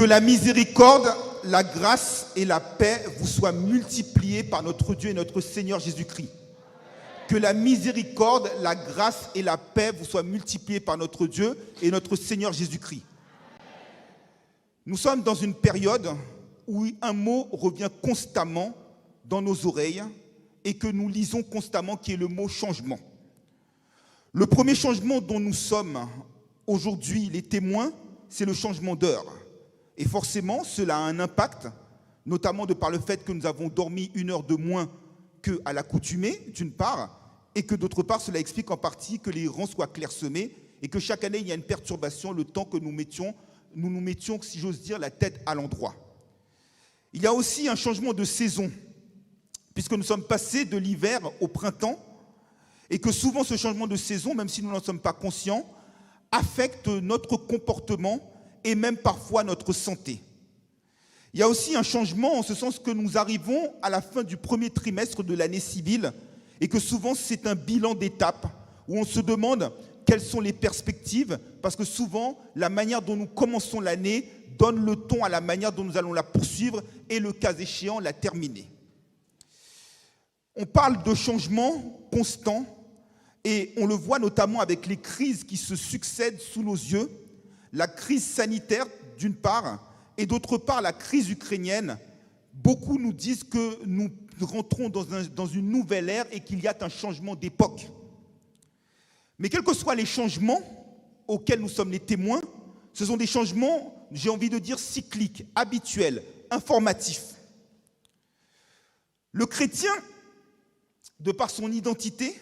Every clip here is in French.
Que la miséricorde, la grâce et la paix vous soient multipliées par notre Dieu et notre Seigneur Jésus-Christ. Que la miséricorde, la grâce et la paix vous soient multipliées par notre Dieu et notre Seigneur Jésus-Christ. Nous sommes dans une période où un mot revient constamment dans nos oreilles et que nous lisons constamment, qui est le mot changement. Le premier changement dont nous sommes aujourd'hui les témoins, c'est le changement d'heure. Et forcément, cela a un impact, notamment de par le fait que nous avons dormi 1 heure de moins qu'à l'accoutumée, d'une part, et que d'autre part, cela explique en partie que les rangs soient clairsemés et que chaque année, il y a une perturbation, le temps que nous nous mettions, si j'ose dire, la tête à l'endroit. Il y a aussi un changement de saison, puisque nous sommes passés de l'hiver au printemps, et que souvent ce changement de saison, même si nous n'en sommes pas conscients, affecte notre comportement et même parfois notre santé. Il y a aussi un changement en ce sens que nous arrivons à la fin du premier trimestre de l'année civile et que souvent c'est un bilan d'étape où on se demande quelles sont les perspectives, parce que souvent la manière dont nous commençons l'année donne le ton à la manière dont nous allons la poursuivre et le cas échéant la terminer. On parle de changement constant et on le voit notamment avec les crises qui se succèdent sous nos yeux. La crise sanitaire, d'une part, et d'autre part, la crise ukrainienne. Beaucoup nous disent que nous rentrons dans une nouvelle ère et qu'il y a un changement d'époque. Mais quels que soient les changements auxquels nous sommes les témoins, ce sont des changements, j'ai envie de dire, cycliques, habituels, informatifs. Le chrétien, de par son identité,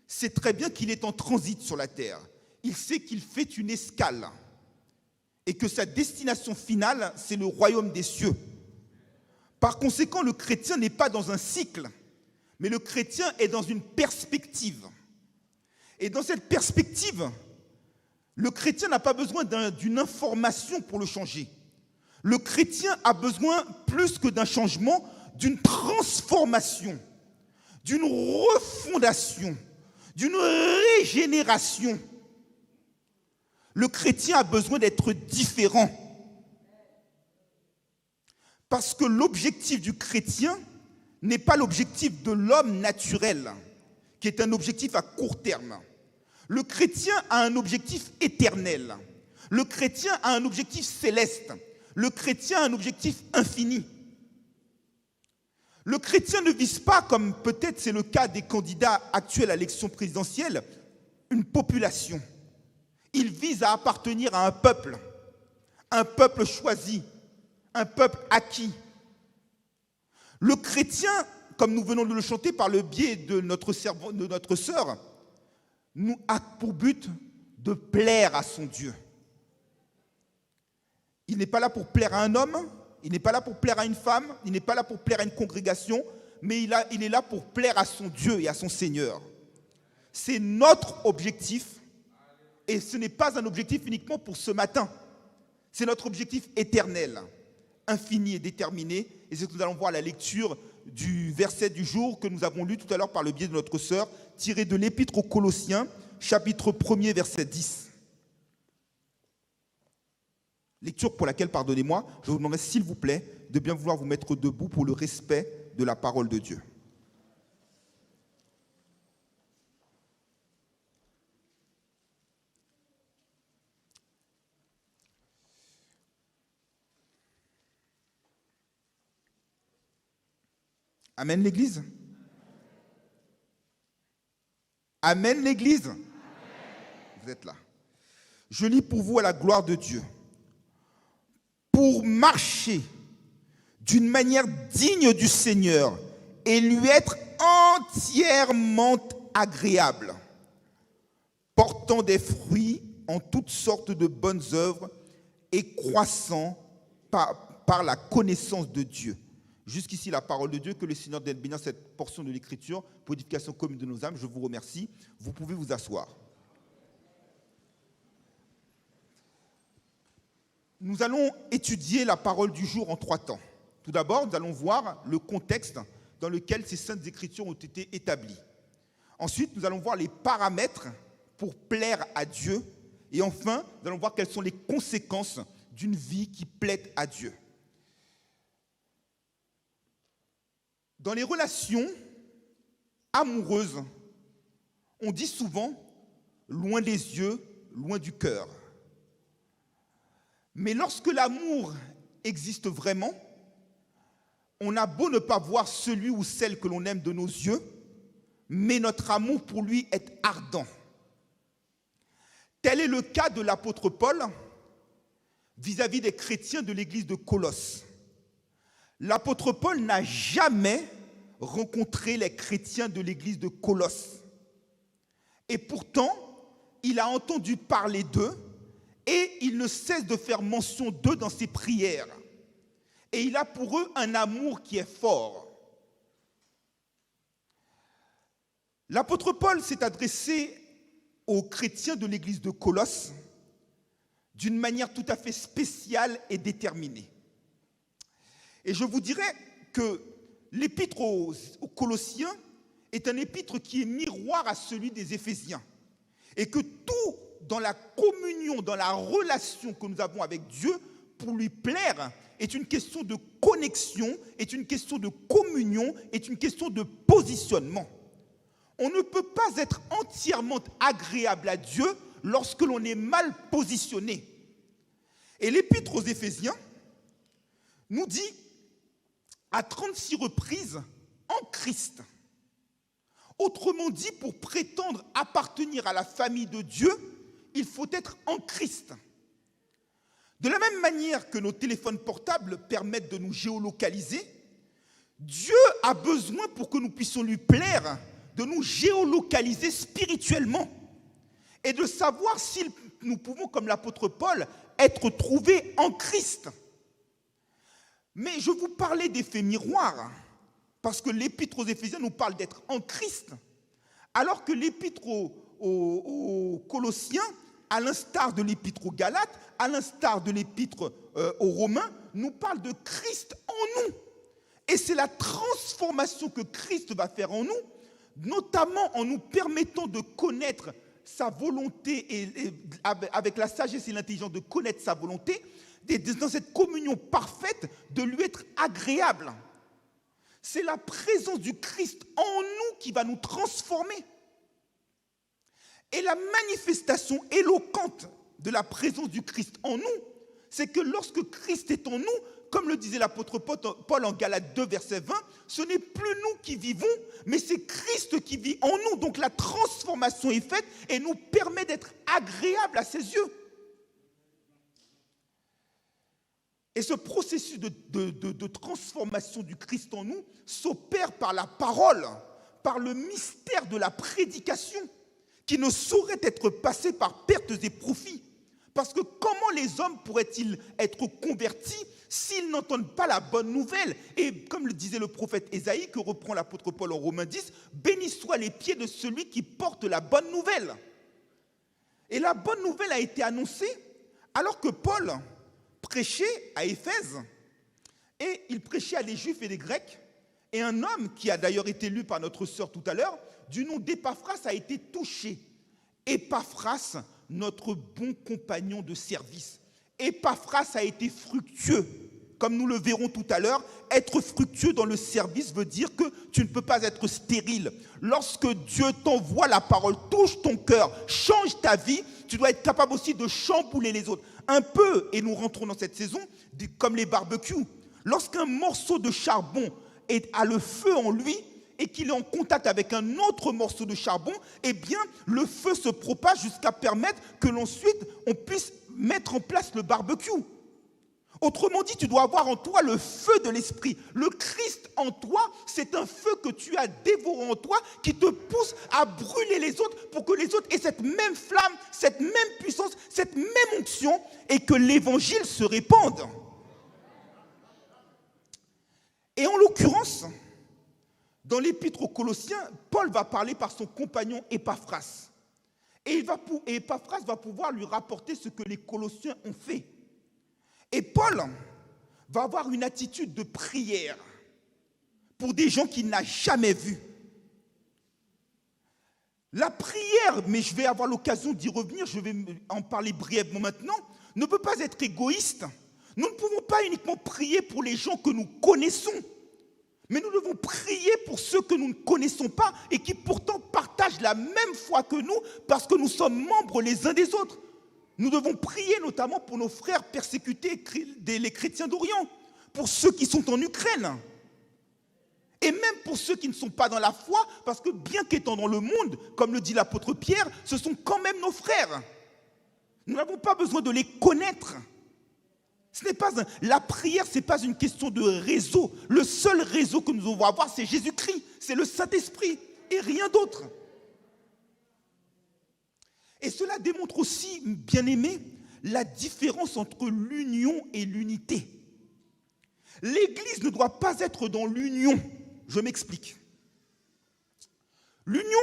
sait très bien qu'il est en transit sur la terre. Il sait qu'il fait une escale et que sa destination finale, c'est le royaume des cieux. Par conséquent, le chrétien n'est pas dans un cycle, mais le chrétien est dans une perspective. Et dans cette perspective, le chrétien n'a pas besoin d'une information pour le changer. Le chrétien a besoin, plus que d'un changement, d'une transformation, d'une refondation, d'une régénération. Le chrétien a besoin d'être différent. Parce que l'objectif du chrétien n'est pas l'objectif de l'homme naturel, qui est un objectif à court terme. Le chrétien a un objectif éternel. Le chrétien a un objectif céleste. Le chrétien a un objectif infini. Le chrétien ne vise pas, comme peut-être c'est le cas des candidats actuels à l'élection présidentielle, une population. Il vise à appartenir à un peuple choisi, un peuple acquis. Le chrétien, comme nous venons de le chanter par le biais de notre sœur, nous a pour but de plaire à son Dieu. Il n'est pas là pour plaire à un homme, il n'est pas là pour plaire à une femme, il n'est pas là pour plaire à une congrégation, mais il est là pour plaire à son Dieu et à son Seigneur. C'est notre objectif. Et ce n'est pas un objectif uniquement pour ce matin. C'est notre objectif éternel, infini et déterminé. Et c'est ce que nous allons voir à la lecture du verset du jour que nous avons lu tout à l'heure par le biais de notre sœur, tiré de l'Épître aux Colossiens, chapitre 1er, verset 10. Lecture pour laquelle, pardonnez-moi, je vous demanderai s'il vous plaît de bien vouloir vous mettre debout pour le respect de la parole de Dieu. Amen l'Église. Amen l'Église. Amen. Vous êtes là. Je lis pour vous à la gloire de Dieu. Pour marcher d'une manière digne du Seigneur et lui être entièrement agréable, portant des fruits en toutes sortes de bonnes œuvres et croissant par la connaissance de Dieu. Jusqu'ici, la parole de Dieu, que le Seigneur donne bénir cette portion de l'Écriture pour édification commune de nos âmes. Je vous remercie. Vous pouvez vous asseoir. Nous allons étudier la parole du jour en 3 temps. Tout d'abord, nous allons voir le contexte dans lequel ces saintes Écritures ont été établies. Ensuite, nous allons voir les paramètres pour plaire à Dieu. Et enfin, nous allons voir quelles sont les conséquences d'une vie qui plaide à Dieu. Dans les relations amoureuses, on dit souvent « loin des yeux, loin du cœur ». Mais lorsque l'amour existe vraiment, on a beau ne pas voir celui ou celle que l'on aime de nos yeux, mais notre amour pour lui est ardent. Tel est le cas de l'apôtre Paul vis-à-vis des chrétiens de l'église de Colosse. L'apôtre Paul n'a jamais rencontré les chrétiens de l'église de Colosse. Et pourtant, il a entendu parler d'eux et il ne cesse de faire mention d'eux dans ses prières. Et il a pour eux un amour qui est fort. L'apôtre Paul s'est adressé aux chrétiens de l'église de Colosse d'une manière tout à fait spéciale et déterminée. Et je vous dirais que l'épître aux Colossiens est un épître qui est miroir à celui des Éphésiens. Et que tout dans la communion, dans la relation que nous avons avec Dieu, pour lui plaire, est une question de connexion, est une question de communion, est une question de positionnement. On ne peut pas être entièrement agréable à Dieu lorsque l'on est mal positionné. Et l'épître aux Éphésiens nous dit à 36 reprises en Christ. Autrement dit, pour prétendre appartenir à la famille de Dieu, il faut être en Christ. De la même manière que nos téléphones portables permettent de nous géolocaliser, Dieu a besoin, pour que nous puissions lui plaire, de nous géolocaliser spirituellement et de savoir si nous pouvons, comme l'apôtre Paul, être trouvés en Christ. Mais je vous parlais d'effet miroir, parce que l'épître aux Éphésiens nous parle d'être en Christ, alors que l'épître aux Colossiens, à l'instar de l'épître aux Galates, à l'instar de l'épître aux Romains, nous parle de Christ en nous. Et c'est la transformation que Christ va faire en nous, notamment en nous permettant de connaître sa volonté, et avec la sagesse et l'intelligence de connaître sa volonté, dans cette communion parfaite, de lui être agréable. C'est la présence du Christ en nous qui va nous transformer. Et la manifestation éloquente de la présence du Christ en nous, c'est que lorsque Christ est en nous, comme le disait l'apôtre Paul en Galates 2, verset 20, ce n'est plus nous qui vivons, mais c'est Christ qui vit en nous. Donc la transformation est faite et nous permet d'être agréable à ses yeux. Et ce processus de transformation du Christ en nous s'opère par la parole, par le mystère de la prédication, qui ne saurait être passé par pertes et profits. Parce que comment les hommes pourraient-ils être convertis s'ils n'entendent pas la bonne nouvelle? Et comme le disait le prophète Ésaïe, que reprend l'apôtre Paul en Romains 10, « Bénis soient les pieds de celui qui porte la bonne nouvelle ». Et la bonne nouvelle a été annoncée alors que Paul prêchait à Éphèse, et il prêchait à les Juifs et les Grecs, et un homme qui a d'ailleurs été lu par notre sœur tout à l'heure, du nom d'Épaphras, a été touché. Épaphras, notre bon compagnon de service. Épaphras a été fructueux. Comme nous le verrons tout à l'heure, être fructueux dans le service veut dire que tu ne peux pas être stérile. Lorsque Dieu t'envoie la parole, touche ton cœur, change ta vie, tu dois être capable aussi de chambouler les autres. Un peu, et nous rentrons dans cette saison, comme les barbecues. Lorsqu'un morceau de charbon a le feu en lui et qu'il est en contact avec un autre morceau de charbon, eh bien, le feu se propage jusqu'à permettre que l'ensuite on puisse mettre en place le barbecue. Autrement dit, tu dois avoir en toi le feu de l'esprit. Le Christ en toi, c'est un feu que tu as dévoré en toi qui te pousse à brûler les autres pour que les autres aient cette même flamme, cette même puissance, cette même onction et que l'évangile se répande. Et en l'occurrence, dans l'épître aux Colossiens, Paul va parler par son compagnon Épaphras. Et Épaphras va pouvoir lui rapporter ce que les Colossiens ont fait. Et Paul va avoir une attitude de prière pour des gens qu'il n'a jamais vus. La prière, mais je vais avoir l'occasion d'y revenir, je vais en parler brièvement maintenant, ne peut pas être égoïste. Nous ne pouvons pas uniquement prier pour les gens que nous connaissons, mais nous devons prier pour ceux que nous ne connaissons pas et qui pourtant partagent la même foi que nous parce que nous sommes membres les uns des autres. Nous devons prier notamment pour nos frères persécutés, les chrétiens d'Orient, pour ceux qui sont en Ukraine. Et même pour ceux qui ne sont pas dans la foi, parce que bien qu'étant dans le monde, comme le dit l'apôtre Pierre, ce sont quand même nos frères. Nous n'avons pas besoin de les connaître. La prière, ce n'est pas une question de réseau. Le seul réseau que nous devons avoir, c'est Jésus-Christ, c'est le Saint-Esprit et rien d'autre. Et cela démontre aussi, bien-aimés, la différence entre l'union et l'unité. L'Église ne doit pas être dans l'union. Je m'explique. L'union,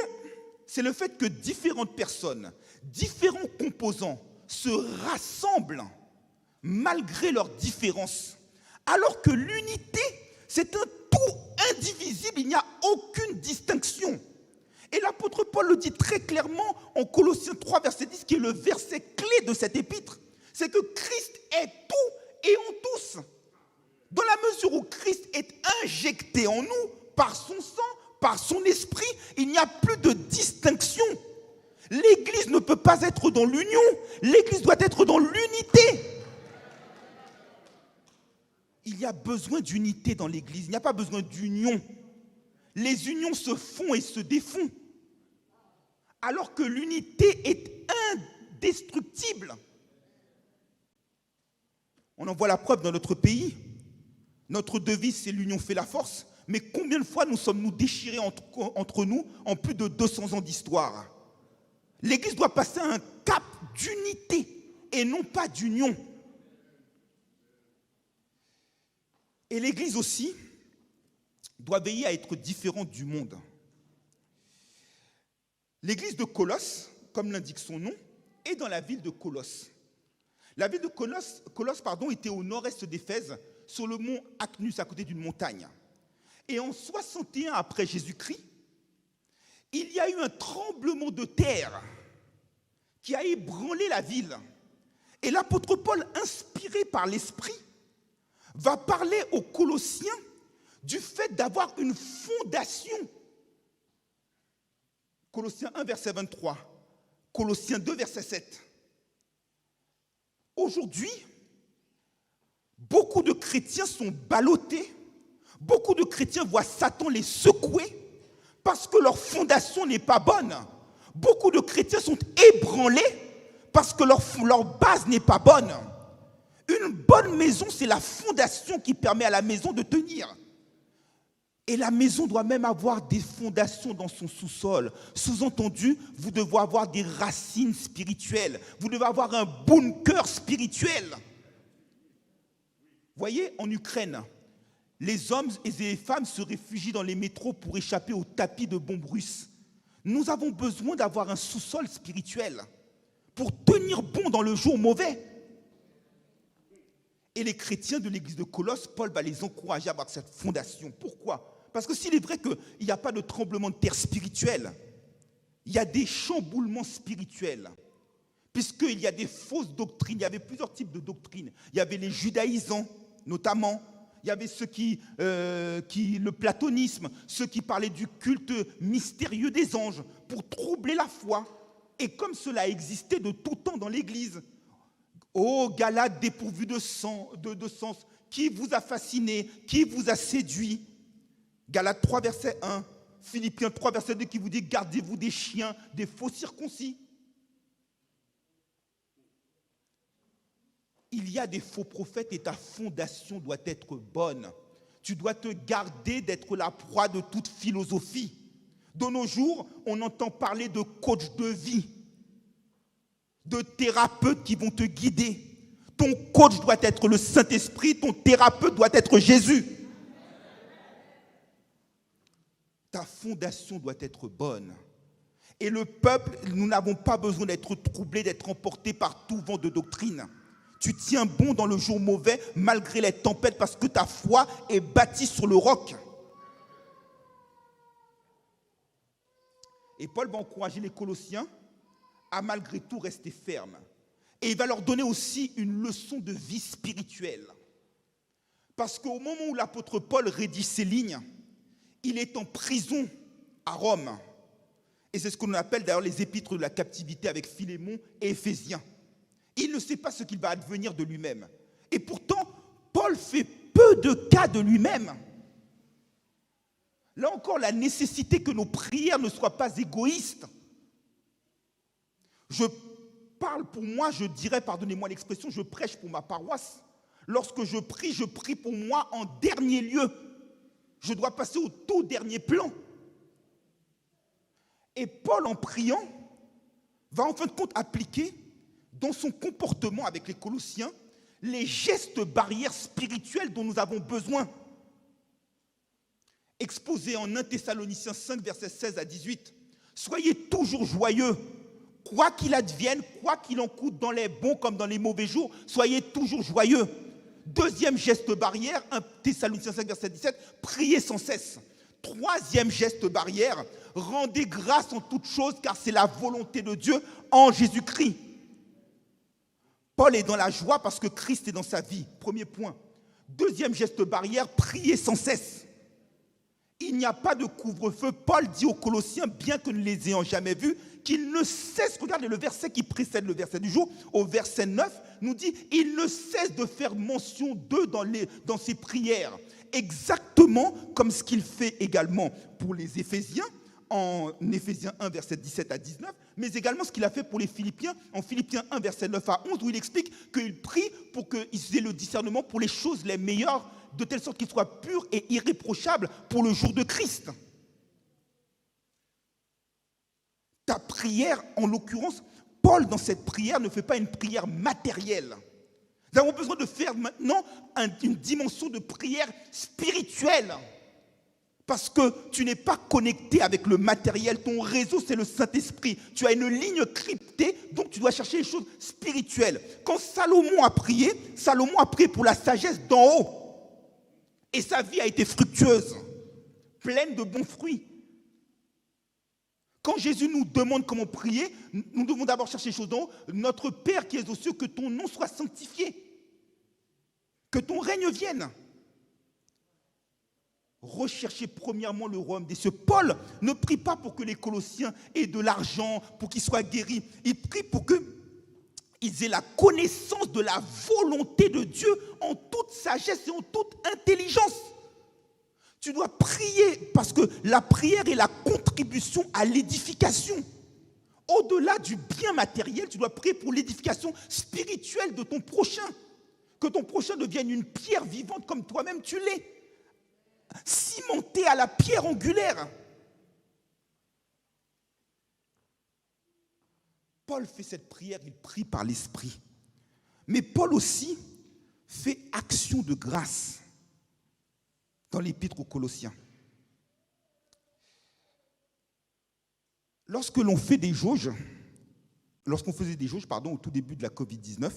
c'est le fait que différentes personnes, différents composants se rassemblent malgré leurs différences. Alors que l'unité, c'est un tout indivisible, il n'y a aucune distinction. Et l'apôtre Paul le dit très clairement en Colossiens 3, verset 10, qui est le verset clé de cette épître. C'est que Christ est tout et en tous. Dans la mesure où Christ est injecté en nous, par son sang, par son esprit, il n'y a plus de distinction. L'Église ne peut pas être dans l'union, l'Église doit être dans l'unité. Il y a besoin d'unité dans l'Église, il n'y a pas besoin d'union. Les unions se font et se défont, alors que l'unité est indestructible. On en voit la preuve dans notre pays. Notre devise, c'est l'union fait la force. Mais combien de fois nous sommes-nous déchirés entre nous en plus de 200 ans d'histoire? L'Église doit passer à un cap d'unité et non pas d'union. Et l'Église aussi doit veiller à être différente du monde. L'église de Colosse, comme l'indique son nom, est dans la ville de Colosse. La ville de Colosse était au nord-est d'Éphèse, sur le mont Acnus, à côté d'une montagne. Et en 61 après Jésus-Christ, il y a eu un tremblement de terre qui a ébranlé la ville. Et l'apôtre Paul, inspiré par l'Esprit, va parler aux Colossiens du fait d'avoir une fondation. Colossiens 1, verset 23, Colossiens 2, verset 7. Aujourd'hui, beaucoup de chrétiens sont ballottés, beaucoup de chrétiens voient Satan les secouer parce que leur fondation n'est pas bonne. Beaucoup de chrétiens sont ébranlés parce que leur base n'est pas bonne. Une bonne maison, c'est la fondation qui permet à la maison de tenir. Et la maison doit même avoir des fondations dans son sous-sol. Sous-entendu, vous devez avoir des racines spirituelles. Vous devez avoir un bunker spirituel. Vous voyez, en Ukraine, les hommes et les femmes se réfugient dans les métros pour échapper aux tapis de bombes russes. Nous avons besoin d'avoir un sous-sol spirituel pour tenir bon dans le jour mauvais. Et les chrétiens de l'église de Colosse, Paul va les encourager à avoir cette fondation. Pourquoi ? Parce que s'il est vrai qu'il n'y a pas de tremblement de terre spirituel, il y a des chamboulements spirituels. Puisqu'il y a des fausses doctrines, il y avait plusieurs types de doctrines. Il y avait les judaïsants, notamment. Il y avait ceux le platonisme, ceux qui parlaient du culte mystérieux des anges pour troubler la foi. Et comme cela existait de tout temps dans l'Église, ô Galates dépourvus de sens, qui vous a fasciné, qui vous a séduit? Galates 3, verset 1, Philippiens 3, verset 2 qui vous dit « Gardez-vous des chiens, des faux circoncis ». Il y a des faux prophètes et ta fondation doit être bonne. Tu dois te garder d'être la proie de toute philosophie. De nos jours, on entend parler de coach de vie, de thérapeutes qui vont te guider. Ton coach doit être le Saint-Esprit, ton thérapeute doit être Jésus. Ta fondation doit être bonne. Et le peuple, nous n'avons pas besoin d'être troublés, d'être emportés par tout vent de doctrine. Tu tiens bon dans le jour mauvais, malgré les tempêtes, parce que ta foi est bâtie sur le roc. Et Paul va encourager les Colossiens à malgré tout rester fermes. Et il va leur donner aussi une leçon de vie spirituelle. Parce qu'au moment où l'apôtre Paul rédige ces lignes, il est en prison à Rome. Et c'est ce qu'on appelle d'ailleurs les épîtres de la captivité avec Philémon et Éphésiens. Il ne sait pas ce qu'il va advenir de lui-même. Et pourtant, Paul fait peu de cas de lui-même. Là encore, la nécessité que nos prières ne soient pas égoïstes. Je parle pour moi, je dirais, pardonnez-moi l'expression, je prêche pour ma paroisse. Lorsque je prie pour moi en dernier lieu. Je dois passer au tout dernier plan. Et Paul, en priant, va en fin de compte appliquer dans son comportement avec les Colossiens les gestes barrières spirituelles dont nous avons besoin. Exposé en 1 Thessaloniciens 5, versets 16 à 18. Soyez toujours joyeux, quoi qu'il advienne, quoi qu'il en coûte dans les bons comme dans les mauvais jours, soyez toujours joyeux. Deuxième geste barrière, 1 Thessaloniciens 5, verset 17, priez sans cesse. Troisième geste barrière, rendez grâce en toutes choses car c'est la volonté de Dieu en Jésus-Christ. Paul est dans la joie parce que Christ est dans sa vie. Premier point. Deuxième geste barrière, priez sans cesse. Il n'y a pas de couvre-feu. Paul dit aux Colossiens, bien que nous ne les ayons jamais vus, qu'il ne cesse, regardez le verset qui précède le verset du jour, au verset 9, nous dit, il ne cesse de faire mention d'eux dans ses prières. Exactement comme ce qu'il fait également pour les Éphésiens, en Éphésiens 1, verset 17 à 19, mais également ce qu'il a fait pour les Philippiens, en Philippiens 1, verset 9 à 11, où il explique qu'il prie pour qu'ils aient le discernement pour les choses les meilleures, de telle sorte qu'ils soient purs et irréprochables pour le jour de Christ. Ta prière, en l'occurrence, Paul, dans cette prière, ne fait pas une prière matérielle. Nous avons besoin de faire maintenant une dimension de prière spirituelle. Parce que tu n'es pas connecté avec le matériel. Ton réseau, c'est le Saint-Esprit. Tu as une ligne cryptée, donc tu dois chercher les choses spirituelles. Quand Salomon a prié pour la sagesse d'en haut. Et sa vie a été fructueuse, pleine de bons fruits. Quand Jésus nous demande comment prier, nous devons d'abord chercher les choses d'en haut. Notre Père qui es aux cieux, que ton nom soit sanctifié. Que ton règne vienne. Recherchez premièrement le royaume des cieux. Paul ne prie pas pour que les Colossiens aient de l'argent, pour qu'ils soient guéris. Il prie pour qu'ils aient la connaissance de la volonté de Dieu en toute sagesse et en toute intelligence. Tu dois prier parce que la prière est la contribution à l'édification. Au-delà du bien matériel, tu dois prier pour l'édification spirituelle de ton prochain. Que ton prochain devienne une pierre vivante comme toi-même tu l'es. Cimenté à la pierre angulaire. Paul fait cette prière, il prie par l'Esprit. Mais Paul aussi fait action de grâce dans l'épître aux Colossiens. Lorsqu'on faisait des jauges, au tout début de la Covid-19,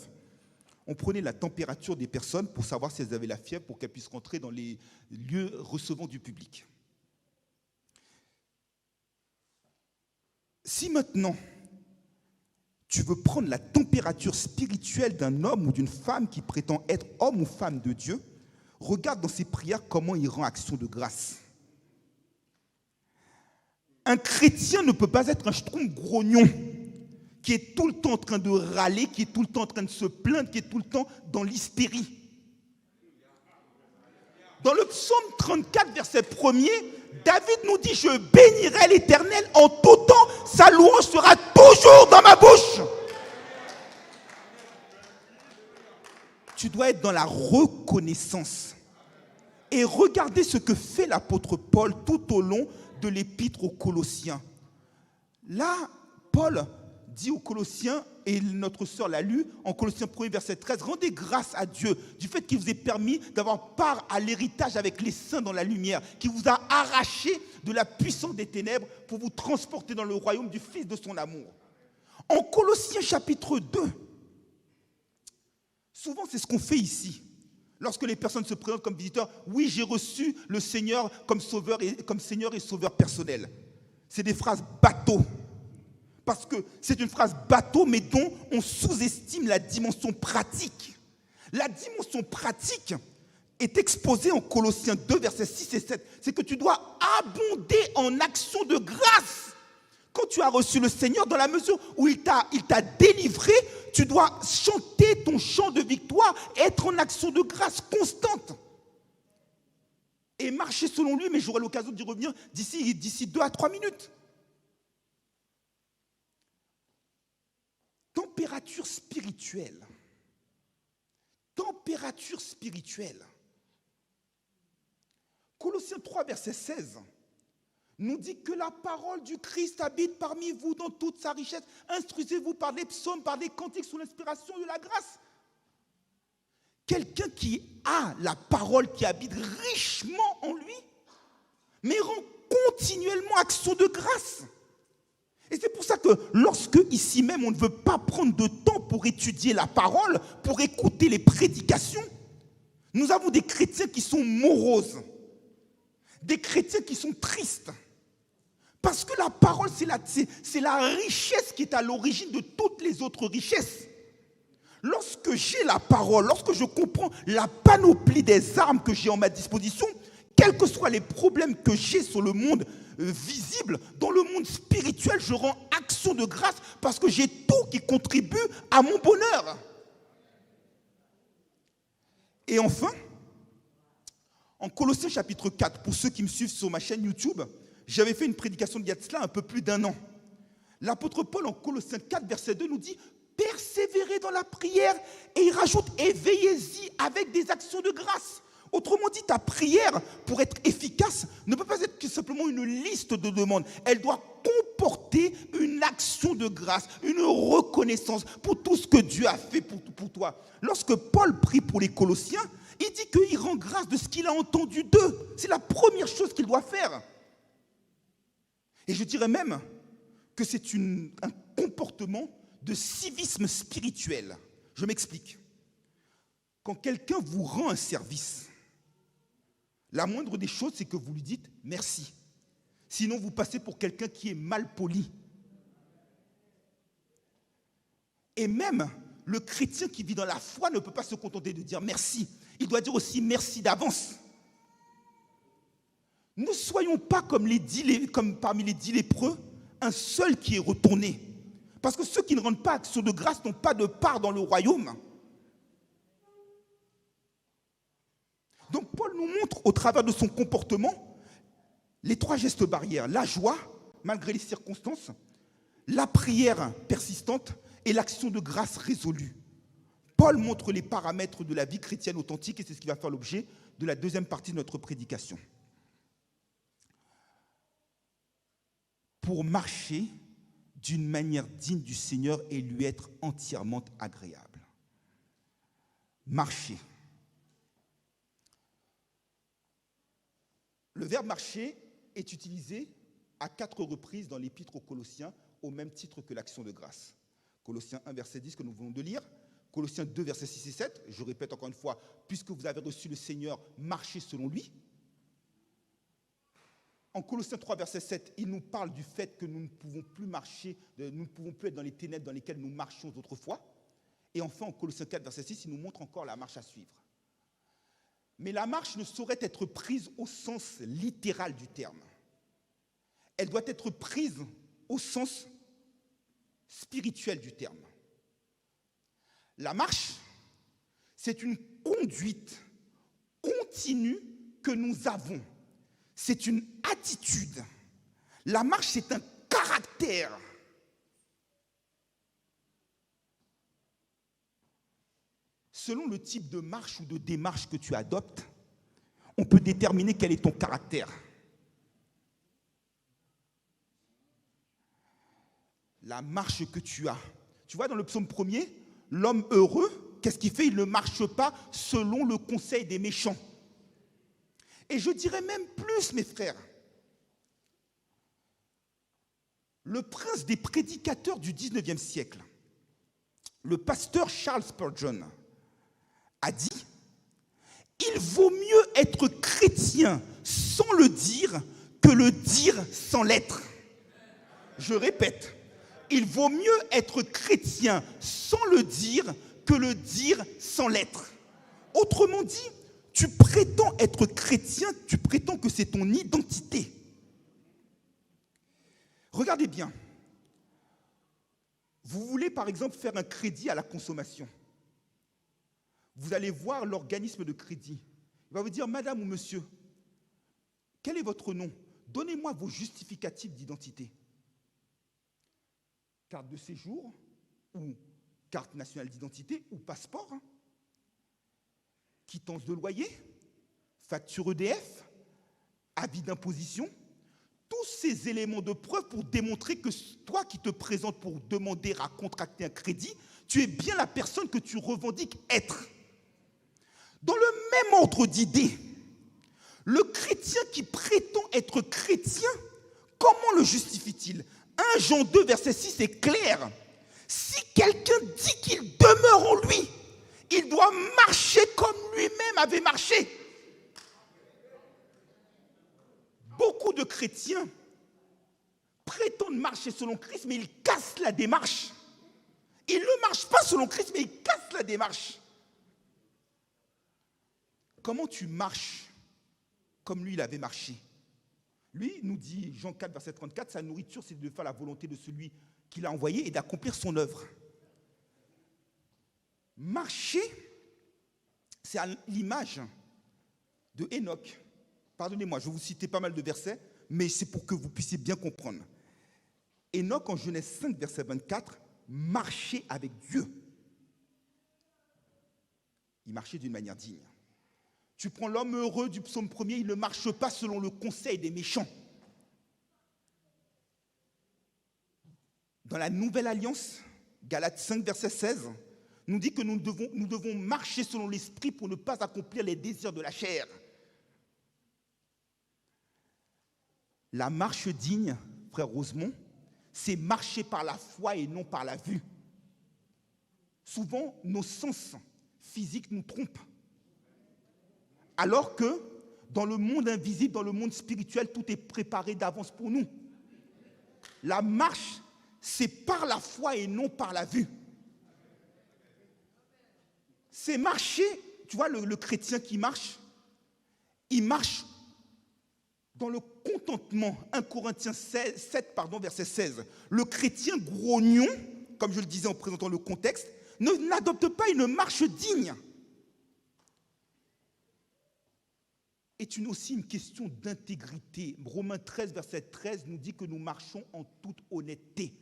on prenait la température des personnes pour savoir si elles avaient la fièvre pour qu'elles puissent rentrer dans les lieux recevant du public. Si maintenant, tu veux prendre la température spirituelle d'un homme ou d'une femme qui prétend être homme ou femme de Dieu, regarde dans ses prières comment il rend action de grâce. Un chrétien ne peut pas être un schtroumpf grognon qui est tout le temps en train de râler, qui est tout le temps en train de se plaindre, qui est tout le temps dans l'hystérie. Dans le psaume 34, verset 1er, David nous dit « Je bénirai l'Éternel en tout temps, sa louange sera toujours dans ma bouche. » Tu dois être dans la reconnaissance. Et regardez ce que fait l'apôtre Paul tout au long de l'épître aux Colossiens. Là, Paul dit aux Colossiens, et notre sœur l'a lu, en Colossiens 1, verset 13, « Rendez grâce à Dieu du fait qu'il vous ait permis d'avoir part à l'héritage avec les saints dans la lumière, qui vous a arraché de la puissance des ténèbres pour vous transporter dans le royaume du Fils de son amour. » En Colossiens chapitre 2, souvent c'est ce qu'on fait ici. Lorsque les personnes se présentent comme visiteurs, oui, j'ai reçu le Seigneur comme Seigneur et Sauveur personnel. C'est des phrases bateaux. Parce que c'est une phrase bateau, mais dont on sous-estime la dimension pratique. La dimension pratique est exposée en Colossiens 2, versets 6 et 7. C'est que tu dois abonder en action de grâce. Quand tu as reçu le Seigneur, dans la mesure où il t'a délivré, tu dois chanter ton chant de victoire, être en action de grâce constante. Et marcher selon lui, mais j'aurai l'occasion d'y revenir d'ici 2 à 3 minutes. Température spirituelle. Température spirituelle. Colossiens 3, verset 16, nous dit que la parole du Christ habite parmi vous dans toute sa richesse. Instruisez-vous par les psaumes, par les cantiques sous l'inspiration de la grâce. Quelqu'un qui a la parole qui habite richement en lui, mais rend continuellement action de grâce. Et c'est pour ça que lorsque ici même on ne veut pas prendre de temps pour étudier la parole, pour écouter les prédications, nous avons des chrétiens qui sont moroses, des chrétiens qui sont tristes. Parce que la parole, c'est la richesse qui est à l'origine de toutes les autres richesses. Lorsque j'ai la parole, lorsque je comprends la panoplie des armes que j'ai en ma disposition, quels que soient les problèmes que j'ai sur le monde visible, dans le monde spirituel, je rends action de grâce parce que j'ai tout qui contribue à mon bonheur. Et enfin, en Colossiens chapitre 4, pour ceux qui me suivent sur ma chaîne YouTube, j'avais fait une prédication il y a de cela un peu plus d'1 an. L'apôtre Paul en Colossiens 4, verset 2 nous dit « Persévérez dans la prière » et il rajoute « Et veillez-y avec des actions de grâce ». Autrement dit, ta prière, pour être efficace, ne peut pas être que simplement une liste de demandes. Elle doit comporter une action de grâce, une reconnaissance pour tout ce que Dieu a fait pour toi. Lorsque Paul prie pour les Colossiens, il dit qu'il rend grâce de ce qu'il a entendu d'eux. C'est la première chose qu'il doit faire. Et je dirais même que c'est un comportement de civisme spirituel. Je m'explique. Quand quelqu'un vous rend un service, la moindre des choses, c'est que vous lui dites merci. Sinon, vous passez pour quelqu'un qui est mal poli. Et même le chrétien qui vit dans la foi ne peut pas se contenter de dire merci. Il doit dire aussi merci d'avance. Ne soyons pas comme parmi les 10 lépreux, un seul qui est retourné. Parce que ceux qui ne rendent pas action de grâce n'ont pas de part dans le royaume. Donc Paul nous montre au travers de son comportement les 3 gestes barrières. La joie, malgré les circonstances, la prière persistante et l'action de grâce résolue. Paul montre les paramètres de la vie chrétienne authentique et c'est ce qui va faire l'objet de la deuxième partie de notre prédication. Pour marcher d'une manière digne du Seigneur et lui être entièrement agréable. Marcher. Le verbe marcher est utilisé à 4 reprises dans l'épître aux Colossiens au même titre que l'action de grâce. Colossiens 1, verset 10 que nous venons de lire. Colossiens 2, versets 6 et 7. Je répète encore une fois, puisque vous avez reçu le Seigneur, marchez selon lui. En Colossiens 3, verset 7, il nous parle du fait que nous ne pouvons plus marcher, nous ne pouvons plus être dans les ténèbres dans lesquelles nous marchions autrefois. Et enfin, en Colossiens 4, verset 6, il nous montre encore la marche à suivre. Mais la marche ne saurait être prise au sens littéral du terme. Elle doit être prise au sens spirituel du terme. La marche, c'est une conduite continue que nous avons. C'est une attitude. La marche, c'est un caractère. Selon le type de marche ou de démarche que tu adoptes, on peut déterminer quel est ton caractère. La marche que tu as. Tu vois, dans le psaume 1er, l'homme heureux, qu'est-ce qu'il fait? Il ne marche pas selon le conseil des méchants. Et je dirais même plus, mes frères. Le prince des prédicateurs du 19e siècle, le pasteur Charles Spurgeon, a dit « Il vaut mieux être chrétien sans le dire que le dire sans l'être. » Je répète, il vaut mieux être chrétien sans le dire que le dire sans l'être. Autrement dit, tu prétends être chrétien, tu prétends que c'est ton identité. Regardez bien. Vous voulez par exemple faire un crédit à la consommation. Vous allez voir l'organisme de crédit. Il va vous dire, madame ou monsieur, quel est votre nom? Donnez-moi vos justificatifs d'identité. Carte de séjour, ou carte nationale d'identité, ou passeport. Quittance de loyer, facture EDF, avis d'imposition. Tous ces éléments de preuve pour démontrer que toi qui te présentes pour demander à contracter un crédit, tu es bien la personne que tu revendiques être. Dans le même ordre d'idée, le chrétien qui prétend être chrétien, comment le justifie-t-il? 1 Jean 2, verset 6 est clair. Si quelqu'un dit qu'il demeure en lui, il doit marcher comme lui-même avait marché. Beaucoup de chrétiens prétendent marcher selon Christ, mais ils cassent la démarche. Ils ne marchent pas selon Christ, mais ils cassent la démarche. Comment tu marches comme lui, il avait marché? Lui, nous dit Jean 4, verset 34, sa nourriture, c'est de faire la volonté de celui qui l'a envoyé et d'accomplir son œuvre. Marcher, c'est à l'image de Enoch. Pardonnez-moi, je vais vous citer pas mal de versets, mais c'est pour que vous puissiez bien comprendre. Enoch, en Genèse 5, verset 24, marchait avec Dieu. Il marchait d'une manière digne. Tu prends l'homme heureux du psaume 1er, il ne marche pas selon le conseil des méchants. Dans la Nouvelle Alliance, Galates 5, verset 16, nous dit que nous devons marcher selon l'esprit pour ne pas accomplir les désirs de la chair. La marche digne, frère Rosemont, c'est marcher par la foi et non par la vue. Souvent, nos sens physiques nous trompent. Alors que dans le monde invisible, dans le monde spirituel, tout est préparé d'avance pour nous. La marche, c'est par la foi et non par la vue. C'est marcher, tu vois, le chrétien qui marche, il marche dans le contentement. 1 Corinthiens 7, verset 16. Le chrétien grognon, comme je le disais en présentant le contexte, n'adopte pas une marche digne. Est aussi une question d'intégrité. Romains 13, verset 13 nous dit que nous marchons en toute honnêteté.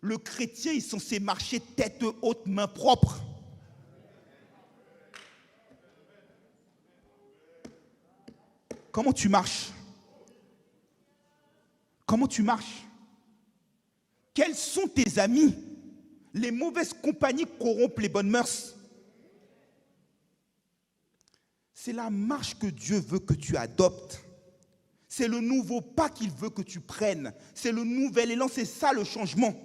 Le chrétien est censé marcher tête haute, main propre. Comment tu marches? Comment tu marches? Quels sont tes amis? Les mauvaises compagnies corrompent les bonnes mœurs. C'est la marche que Dieu veut que tu adoptes. C'est le nouveau pas qu'il veut que tu prennes. C'est le nouvel élan, c'est ça le changement.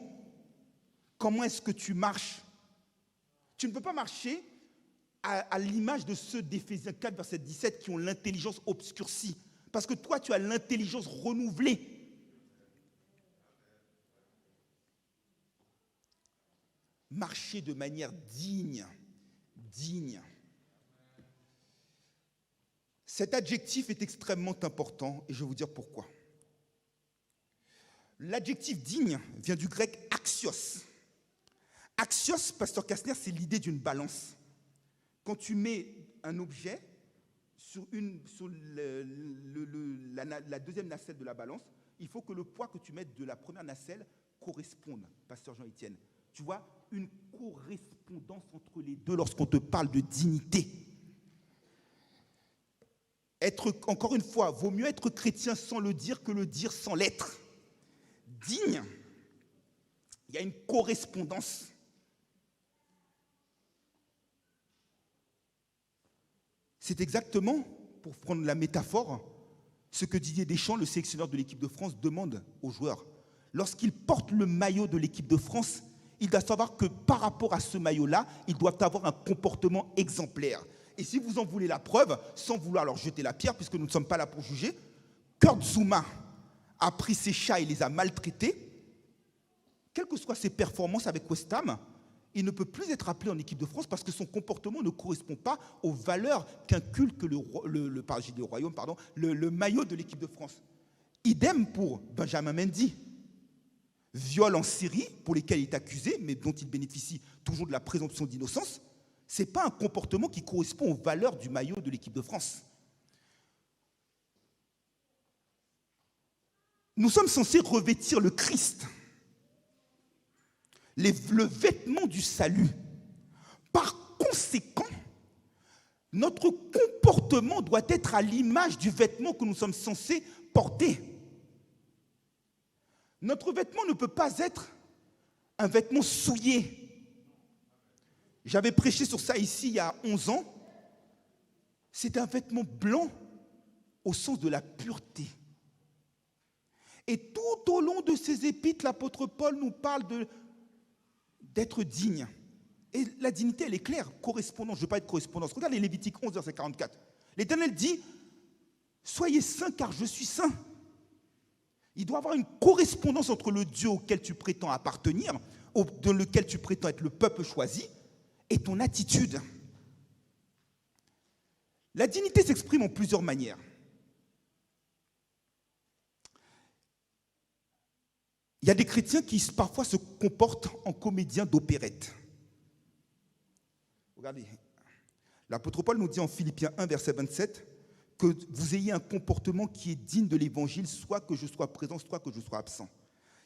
Comment est-ce que tu marches? Tu ne peux pas marcher à l'image de ceux d'Éphésiens 4, verset 17 qui ont l'intelligence obscurcie. Parce que toi, tu as l'intelligence renouvelée. Marcher de manière digne. Digne. Cet adjectif est extrêmement important et je vais vous dire pourquoi. L'adjectif digne vient du grec axios. Axios, pasteur Kastner, c'est l'idée d'une balance. Quand tu mets un objet sur la deuxième nacelle de la balance, il faut que le poids que tu mettes de la première nacelle corresponde, pasteur Jean-Étienne. Tu vois, une correspondance entre les deux lorsqu'on te parle de dignité. Encore une fois, vaut mieux être chrétien sans le dire que le dire sans l'être. Digne, il y a une correspondance. C'est exactement, pour prendre la métaphore, ce que Didier Deschamps, le sélectionneur de l'équipe de France, demande aux joueurs. Lorsqu'ils portent le maillot de l'équipe de France, ils doivent savoir que par rapport à ce maillot-là, ils doivent avoir un comportement exemplaire. Et si vous en voulez la preuve, sans vouloir leur jeter la pierre, puisque nous ne sommes pas là pour juger, Kurt Zouma a pris ses chats et les a maltraités quelles que soient ses performances avec West Ham, il ne peut plus être appelé en équipe de France parce que son comportement ne correspond pas aux valeurs qu'inculque le maillot de l'équipe de France. Idem pour Benjamin Mendy. Viol en Syrie, pour lesquels il est accusé, mais dont il bénéficie toujours de la présomption d'innocence. Ce n'est pas un comportement qui correspond aux valeurs du maillot de l'équipe de France. Nous sommes censés revêtir le Christ, le vêtement du salut. Par conséquent, notre comportement doit être à l'image du vêtement que nous sommes censés porter. Notre vêtement ne peut pas être un vêtement souillé. J'avais prêché sur ça ici il y a 11 ans. C'est un vêtement blanc au sens de la pureté. Et tout au long de ses épîtres, l'apôtre Paul nous parle d'être digne. Et la dignité, elle est claire, correspondance. Je ne veux pas être correspondance. Regardez Lévitique 11, verset 44. L'Éternel dit, soyez saints car je suis saint. Il doit y avoir une correspondance entre le Dieu auquel tu prétends appartenir, dans lequel tu prétends être le peuple choisi, et ton attitude. La dignité s'exprime en plusieurs manières. Il y a des chrétiens qui parfois se comportent en comédiens d'opérette. Regardez, l'apôtre Paul nous dit en Philippiens 1, verset 27, que vous ayez un comportement qui est digne de l'évangile, soit que je sois présent, soit que je sois absent.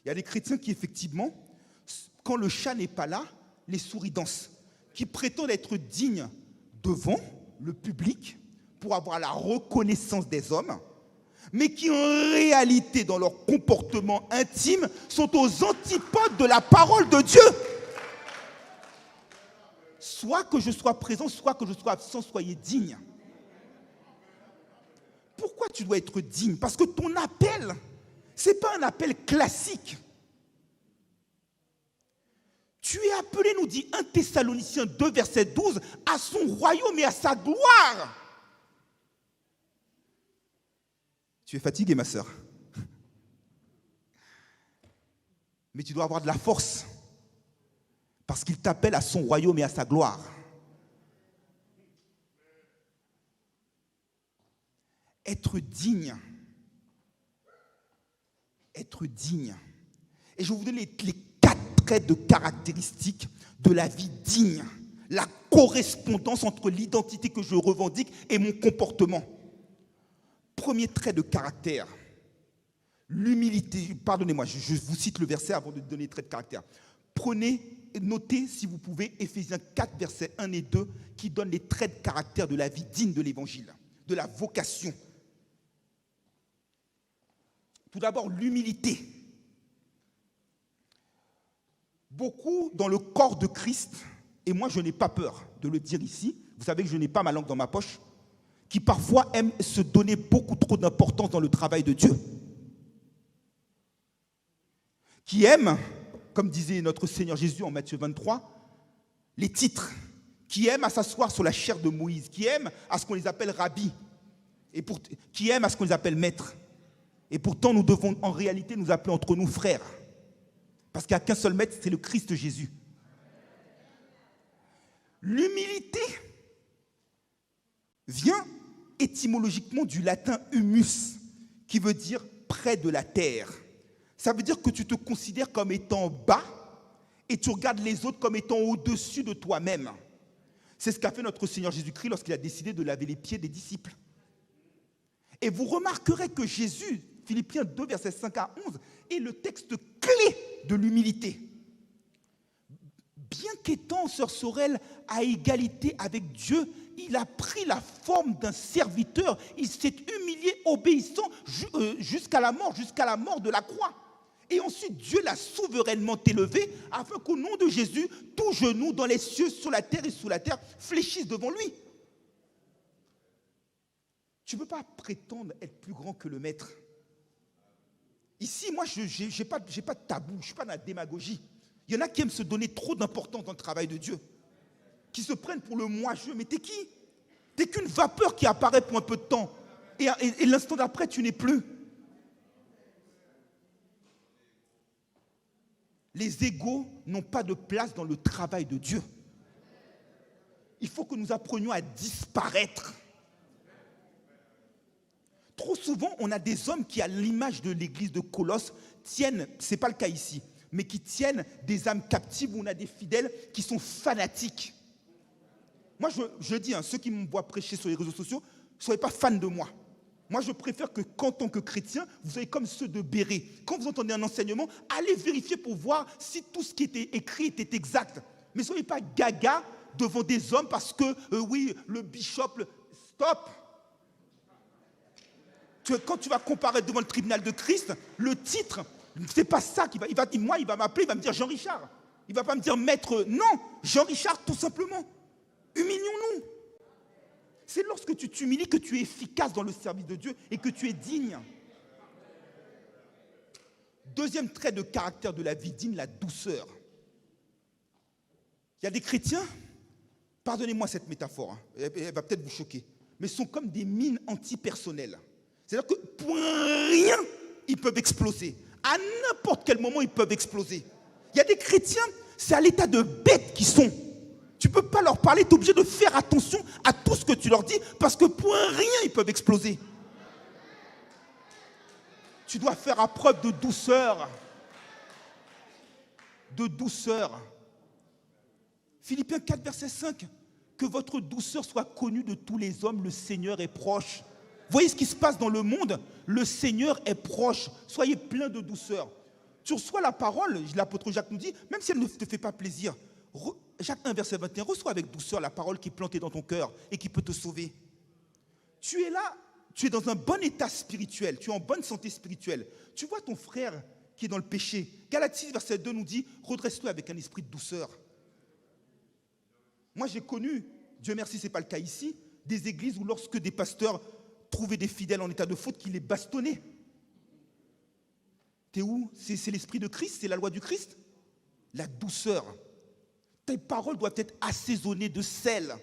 Il y a des chrétiens qui, effectivement, quand le chat n'est pas là, les souris dansent, qui prétendent être dignes devant le public pour avoir la reconnaissance des hommes, mais qui en réalité, dans leur comportement intime, sont aux antipodes de la parole de Dieu. Soit que je sois présent, soit que je sois absent, soyez dignes. Pourquoi tu dois être digne? Parce que ton appel, ce n'est pas un appel classique. Tu es appelé, nous dit 1 Thessaloniciens 2, verset 12, à son royaume et à sa gloire. Tu es fatigué, ma sœur. Mais tu dois avoir de la force. Parce qu'il t'appelle à son royaume et à sa gloire. Être digne. Être digne. Et je vais vous donner les 4 traits de caractéristiques de la vie digne. La correspondance entre l'identité que je revendique et mon comportement. Premier trait de caractère, l'humilité. Pardonnez-moi, je vous cite le verset avant de donner le trait de caractère. Notez, si vous pouvez, Éphésiens 4, versets 1 et 2, qui donnent les traits de caractère de la vie digne de l'Évangile, de la vocation. Tout d'abord, l'humilité. Beaucoup dans le corps de Christ, et moi je n'ai pas peur de le dire ici, vous savez que je n'ai pas ma langue dans ma poche, qui parfois aiment se donner beaucoup trop d'importance dans le travail de Dieu. Qui aiment, comme disait notre Seigneur Jésus en Matthieu 23, les titres, qui aiment à s'asseoir sur la chair de Moïse, qui aiment à ce qu'on les appelle rabbis, qui aiment à ce qu'on les appelle maîtres. Et pourtant, nous devons en réalité nous appeler entre nous frères. Parce qu'il n'y a qu'un seul maître, c'est le Christ Jésus. L'humilité vient étymologiquement du latin humus, qui veut dire près de la terre. Ça veut dire que tu te considères comme étant bas et tu regardes les autres comme étant au-dessus de toi-même. C'est ce qu'a fait notre Seigneur Jésus-Christ lorsqu'il a décidé de laver les pieds des disciples. Et vous remarquerez que Jésus, Philippiens 2, versets 5 à 11, est le texte clé de l'humilité. Bien qu'étant, sœur Sorel, à égalité avec Dieu, il a pris la forme d'un serviteur. Il s'est humilié, obéissant jusqu'à la mort de la croix. Et ensuite, Dieu l'a souverainement élevé afin qu'au nom de Jésus, tout genou dans les cieux, sur la terre et sous la terre fléchisse devant lui. Tu ne peux pas prétendre être plus grand que le maître. Ici, moi, je n'ai pas de tabou, je ne suis pas dans la démagogie. Il y en a qui aiment se donner trop d'importance dans le travail de Dieu, qui se prennent pour le moi-je. Mais t'es qui? T'es qu'une vapeur qui apparaît pour un peu de temps. Et l'instant d'après, tu n'es plus. Les égos n'ont pas de place dans le travail de Dieu. Il faut que nous apprenions à disparaître. Trop souvent, on a des hommes qui, à l'image de l'église de Colosse, tiennent, ce n'est pas le cas ici, mais qui tiennent des âmes captives, où on a des fidèles qui sont fanatiques. Moi, je dis, ceux qui me voient prêcher sur les réseaux sociaux, ne soyez pas fans de moi. Moi, je préfère que, qu'en tant que chrétien, vous soyez comme ceux de Béret. Quand vous entendez un enseignement, allez vérifier pour voir si tout ce qui était écrit était exact. Mais ne soyez pas gaga devant des hommes parce que, oui, le bishop, stop. Quand tu vas comparer devant le tribunal de Christ, le titre, c'est pas ça qu'il va. Il va m'appeler, il va me dire Jean-Richard. Il va pas me dire maître. Non, Jean-Richard, tout simplement. Humilions-nous. C'est lorsque tu t'humilies que tu es efficace dans le service de Dieu et que tu es digne. Deuxième trait de caractère de la vie digne, la douceur. Il y a des chrétiens, pardonnez-moi cette métaphore, elle va peut-être vous choquer, mais sont comme des mines antipersonnelles. C'est-à-dire que pour rien, ils peuvent exploser. À n'importe quel moment, ils peuvent exploser. Il y a des chrétiens, c'est à l'état de bêtes qu'ils sont. Tu ne peux pas leur parler, tu es obligé de faire attention à tout ce que tu leur dis, parce que pour rien, ils peuvent exploser. Tu dois faire preuve de douceur. De douceur. Philippiens 4, verset 5. Que votre douceur soit connue de tous les hommes, le Seigneur est proche. Voyez ce qui se passe dans le monde, le Seigneur est proche. Soyez plein de douceur. Tu reçois la parole, l'apôtre Jacques nous dit, même si elle ne te fait pas plaisir, Jacques 1, verset 21, reçois avec douceur la parole qui est plantée dans ton cœur et qui peut te sauver. Tu es là, tu es dans un bon état spirituel, tu es en bonne santé spirituelle. Tu vois ton frère qui est dans le péché. Galates 6, verset 2 nous dit, redresse-toi avec un esprit de douceur. Moi j'ai connu, Dieu merci, ce n'est pas le cas ici, des églises où lorsque des pasteurs trouvaient des fidèles en état de faute, qu'ils les bastonnaient. T'es où? C'est l'esprit de Christ, c'est la loi du Christ. La douceur. Tes paroles doivent être assaisonnées de sel.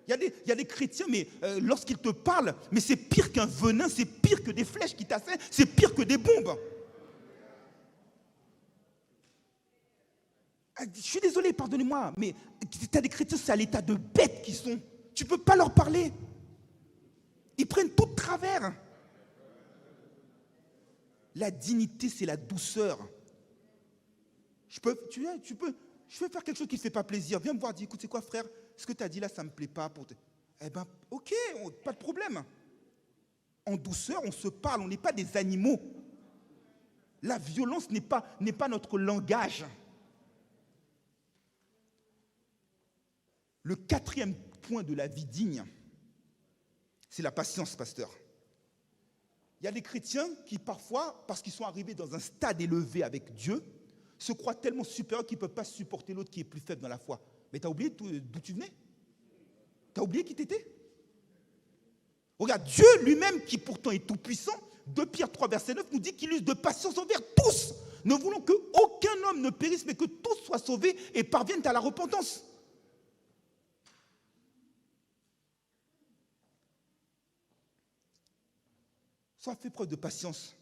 Il y a des chrétiens, mais lorsqu'ils te parlent, mais c'est pire qu'un venin, c'est pire que des flèches qui t'assaillent, c'est pire que des bombes. Je suis désolé, pardonnez-moi, mais tu as des chrétiens, c'est à l'état de bêtes qu'ils sont. Tu ne peux pas leur parler. Ils prennent tout de travers. La dignité, c'est la douceur. Je vais faire quelque chose qui ne te fait pas plaisir. Viens me voir, dis, écoute, c'est quoi, frère? Ce que tu as dit là, ça ne me plaît pas. Eh bien, ok, pas de problème. En douceur, on se parle, on n'est pas des animaux. La violence n'est pas notre langage. Le quatrième point de la vie digne, c'est la patience, pasteur. Il y a des chrétiens qui parfois, parce qu'ils sont arrivés dans un stade élevé avec Dieu, se croient tellement supérieurs qu'ils ne peuvent pas supporter l'autre qui est plus faible dans la foi. Mais tu as oublié d'où tu venais? Tu as oublié qui tu étais? Regarde, Dieu lui-même, qui pourtant est tout-puissant, 2 Pierre 3, verset 9, nous dit qu'il use de patience envers tous, ne voulant qu'aucun homme ne périsse, mais que tous soient sauvés et parviennent à la repentance. Sois fait preuve de patience.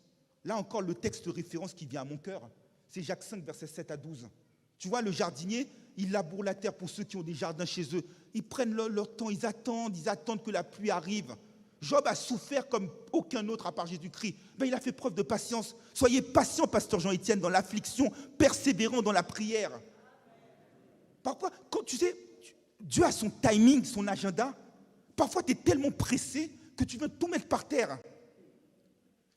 Là encore, le texte de référence qui vient à mon cœur, c'est Jacques 5, versets 7 à 12. Tu vois, le jardinier, il laboure la terre pour ceux qui ont des jardins chez eux. Ils prennent leur temps, ils attendent que la pluie arrive. Job a souffert comme aucun autre à part Jésus-Christ. Ben, il a fait preuve de patience. Soyez patient, pasteur Jean-Étienne, dans l'affliction, persévérant dans la prière. Parfois, quand tu sais, Dieu a son timing, son agenda. Parfois, tu es tellement pressé que tu veux tout mettre par terre.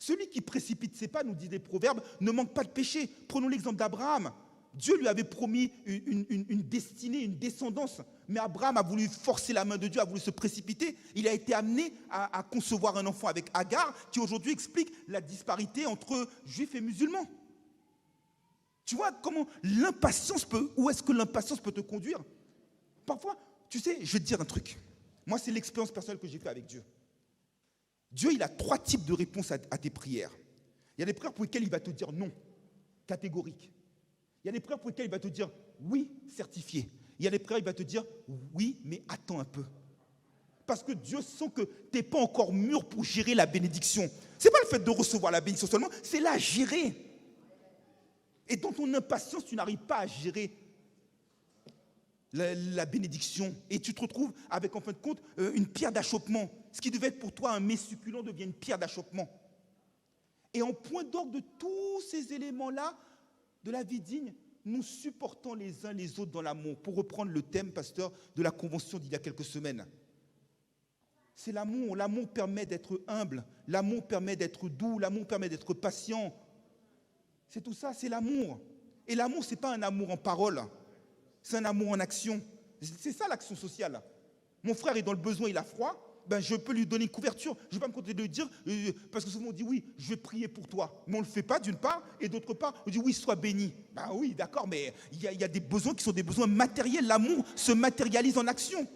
Celui qui précipite ses pas, nous dit des proverbes, ne manque pas de péché. Prenons l'exemple d'Abraham. Dieu lui avait promis une destinée, une descendance. Mais Abraham a voulu forcer la main de Dieu, a voulu se précipiter. Il a été amené à concevoir un enfant avec Agar, qui aujourd'hui explique la disparité entre juifs et musulmans. Tu vois comment où est-ce que l'impatience peut te conduire? Parfois, tu sais, je vais te dire un truc. Moi, c'est l'expérience personnelle que j'ai faite avec Dieu. Dieu, il a 3 types de réponses à tes prières. Il y a des prières pour lesquelles il va te dire non, catégorique. Il y a des prières pour lesquelles il va te dire oui, certifié. Il y a des prières où il va te dire oui, mais attends un peu. Parce que Dieu sent que tu n'es pas encore mûr pour gérer la bénédiction. Ce n'est pas le fait de recevoir la bénédiction seulement, c'est la gérer. Et dans ton impatience, tu n'arrives pas à gérer la bénédiction. Et tu te retrouves avec, en fin de compte, une pierre d'achoppement. Ce qui devait être pour toi un mets succulent devient une pierre d'achoppement. Et en point d'orgue de tous ces éléments-là, de la vie digne, nous supportons les uns les autres dans l'amour. Pour reprendre le thème, pasteur, de la convention d'il y a quelques semaines. C'est l'amour. L'amour permet d'être humble. L'amour permet d'être doux. L'amour permet d'être patient. C'est tout ça, c'est l'amour. Et l'amour, ce n'est pas un amour en parole. C'est un amour en action. C'est ça l'action sociale. Mon frère est dans le besoin, il a froid. Ben, je peux lui donner une couverture. Je ne vais pas me contenter de le dire, parce que souvent on dit oui, je vais prier pour toi. Mais on ne le fait pas d'une part, et d'autre part, on dit oui, sois béni. Ben oui, d'accord, mais il y a des besoins qui sont des besoins matériels. L'amour se matérialise en action.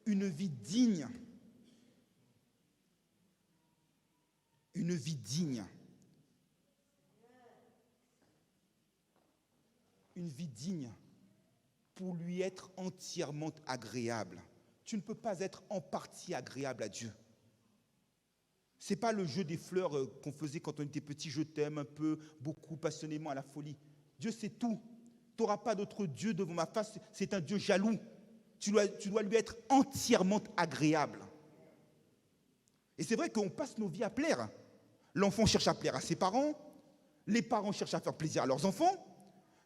Une vie digne. Une vie digne. Une vie digne pour lui être entièrement agréable. Tu ne peux pas être en partie agréable à Dieu. Ce n'est pas le jeu des fleurs qu'on faisait quand on était petit, je t'aime un peu, beaucoup, passionnément, à la folie. Dieu, c'est tout. Tu n'auras pas d'autre Dieu devant ma face, c'est un Dieu jaloux. Tu dois lui être entièrement agréable. Et c'est vrai qu'on passe nos vies à plaire. L'enfant cherche à plaire à ses parents, les parents cherchent à faire plaisir à leurs enfants,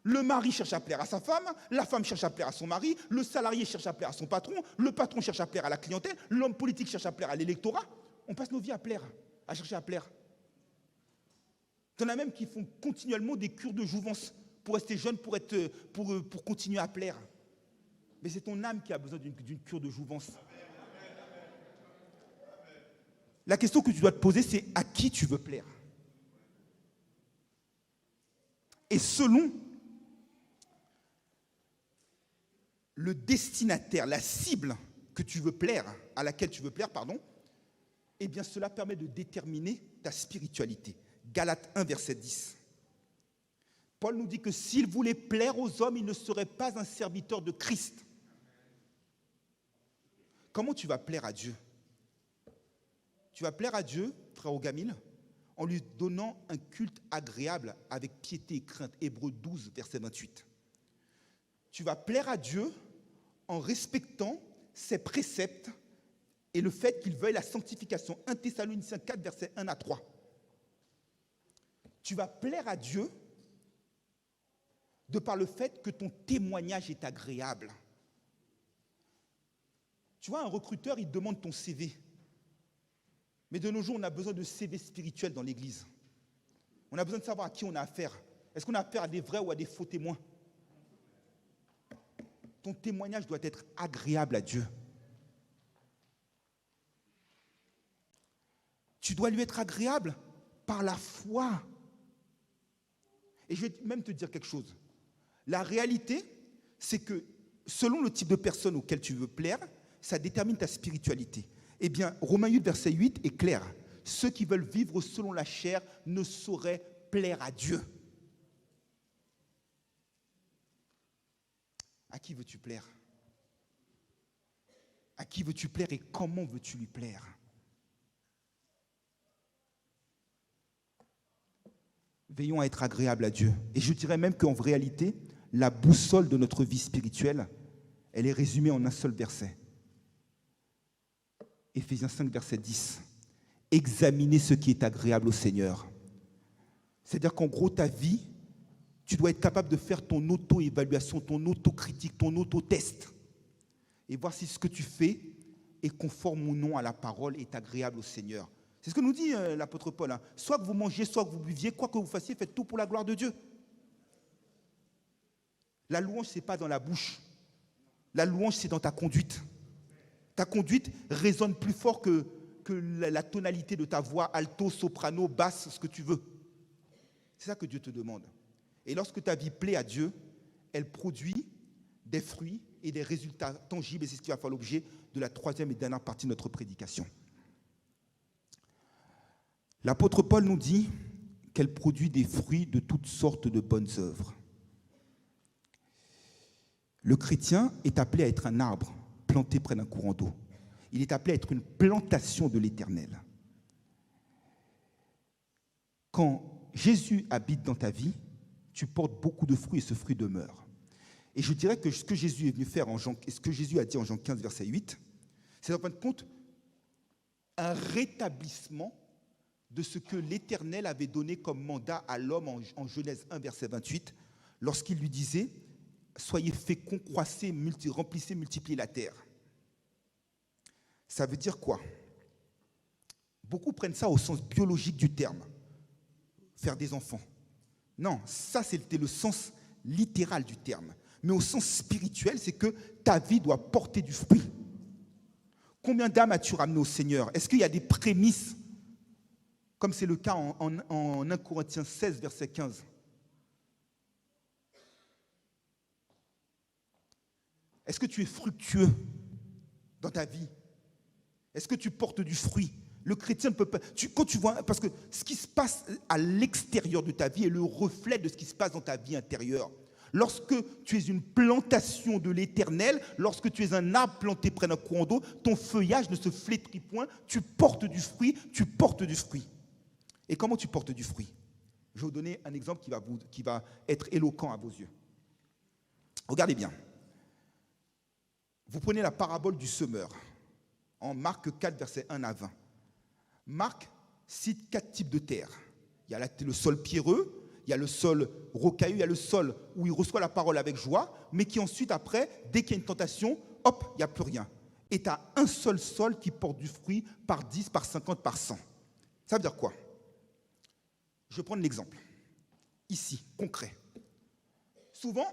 le mari cherche à plaire à sa femme, la femme cherche à plaire à son mari, le salarié cherche à plaire à son patron, le patron cherche à plaire à la clientèle, l'homme politique cherche à plaire à l'électorat. On passe nos vies à plaire, à chercher à plaire. Il y en a même qui font continuellement des cures de jouvence pour rester jeune, pour continuer à plaire. Mais c'est ton âme qui a besoin d'une cure de jouvence. La question que tu dois te poser, c'est à qui tu veux plaire. Et selon le destinataire, la cible que tu veux plaire, à laquelle tu veux plaire, eh bien cela permet de déterminer ta spiritualité. Galates 1, verset 10. Paul nous dit que s'il voulait plaire aux hommes, il ne serait pas un serviteur de Christ. Comment tu vas plaire à Dieu? Tu vas plaire à Dieu, frère Ogamil, en lui donnant un culte agréable avec piété et crainte. Hébreux 12, verset 28. Tu vas plaire à Dieu en respectant ses préceptes et le fait qu'il veuille la sanctification. 1 Thessaloniciens 4, verset 1 à 3. Tu vas plaire à Dieu de par le fait que ton témoignage est agréable. Tu vois, un recruteur, il demande ton CV. Mais de nos jours, on a besoin de CV spirituel dans l'Église. On a besoin de savoir à qui on a affaire. Est-ce qu'on a affaire à des vrais ou à des faux témoins? Ton témoignage doit être agréable à Dieu. Tu dois lui être agréable par la foi. Et je vais même te dire quelque chose. La réalité, c'est que selon le type de personne auquel tu veux plaire, ça détermine ta spiritualité. Eh bien, Romains 8, verset 8 est clair. Ceux qui veulent vivre selon la chair ne sauraient plaire à Dieu. À qui veux-tu plaire? À qui veux-tu plaire et comment veux-tu lui plaire? Veillons à être agréables à Dieu. Et je dirais même qu'en réalité, la boussole de notre vie spirituelle, elle est résumée en un seul verset. Éphésiens 5, verset 10. Examinez ce qui est agréable au Seigneur. C'est-à-dire qu'en gros, ta vie, tu dois être capable de faire ton auto-évaluation, ton autocritique, ton auto-test. Et voir si ce que tu fais est conforme ou non à la parole, est agréable au Seigneur. C'est ce que nous dit l'apôtre Paul. Hein. Soit que vous mangiez, soit que vous buviez, quoi que vous fassiez, faites tout pour la gloire de Dieu. La louange, ce n'est pas dans la bouche. La louange, c'est dans ta conduite. Ta conduite résonne plus fort que la tonalité de ta voix, alto, soprano, basse, ce que tu veux. C'est ça que Dieu te demande. Et lorsque ta vie plaît à Dieu, elle produit des fruits et des résultats tangibles. Et c'est ce qui va faire l'objet de la troisième et dernière partie de notre prédication. L'apôtre Paul nous dit qu'elle produit des fruits de toutes sortes de bonnes œuvres. Le chrétien est appelé à être un arbre planté près d'un courant d'eau. Il est appelé à être une plantation de l'Éternel. Quand Jésus habite dans ta vie, tu portes beaucoup de fruits et ce fruit demeure. Et je dirais que ce que Jésus est venu faire ce que Jésus a dit en Jean 15, verset 8, c'est en fin de compte un rétablissement de ce que l'Éternel avait donné comme mandat à l'homme en Genèse 1, verset 28, lorsqu'il lui disait « Soyez féconds, croissez, remplissez, multipliez la terre ». Ça veut dire quoi? Beaucoup prennent ça au sens biologique du terme, faire des enfants. Non, ça c'était le sens littéral du terme. Mais au sens spirituel, c'est que ta vie doit porter du fruit. Combien d'âmes as-tu ramené au Seigneur? Est-ce qu'il y a des prémices, comme c'est le cas en 1 Corinthiens 16, verset 15? Est-ce que tu es fructueux dans ta vie? Est-ce que tu portes du fruit? Le chrétien ne peut pas... Quand tu vois, parce que ce qui se passe à l'extérieur de ta vie est le reflet de ce qui se passe dans ta vie intérieure. Lorsque tu es une plantation de l'Éternel, lorsque tu es un arbre planté près d'un courant d'eau, ton feuillage ne se flétrit point, tu portes du fruit, tu portes du fruit. Et comment tu portes du fruit? Je vais vous donner un exemple qui va être éloquent à vos yeux. Regardez bien. Vous prenez la parabole du semeur, en Marc 4, versets 1 à 20. Marc cite 4 types de terre. Il y a le sol pierreux, il y a le sol rocailleux, il y a le sol où il reçoit la parole avec joie, mais qui ensuite, après, dès qu'il y a une tentation, hop, il n'y a plus rien. Et tu as un seul sol qui porte du fruit par 10, par 50, par 100. Ça veut dire quoi? Je vais prendre l'exemple. Ici, concret. Souvent,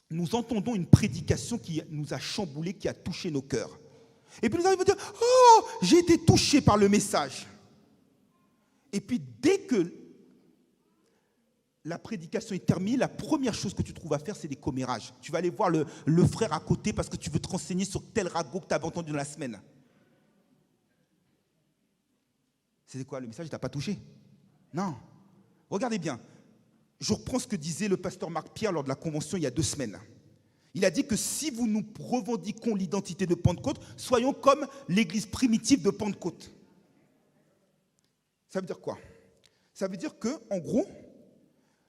nous entendons une prédication qui nous a chamboulé, qui a touché nos cœurs. Et puis nous arrivons à dire « Oh, j'ai été touché par le message ». Et puis dès que la prédication est terminée, la première chose que tu trouves à faire, c'est des commérages. Tu vas aller voir le frère à côté parce que tu veux te renseigner sur tel ragot que tu avais entendu dans la semaine. C'est quoi, le message ne t'a pas touché? Non. Regardez bien. Je reprends ce que disait le pasteur Marc Pierre lors de la convention il y a 2 semaines. Il a dit que si vous nous revendiquons l'identité de Pentecôte, soyons comme l'église primitive de Pentecôte. Ça veut dire quoi? Ça veut dire que, en gros,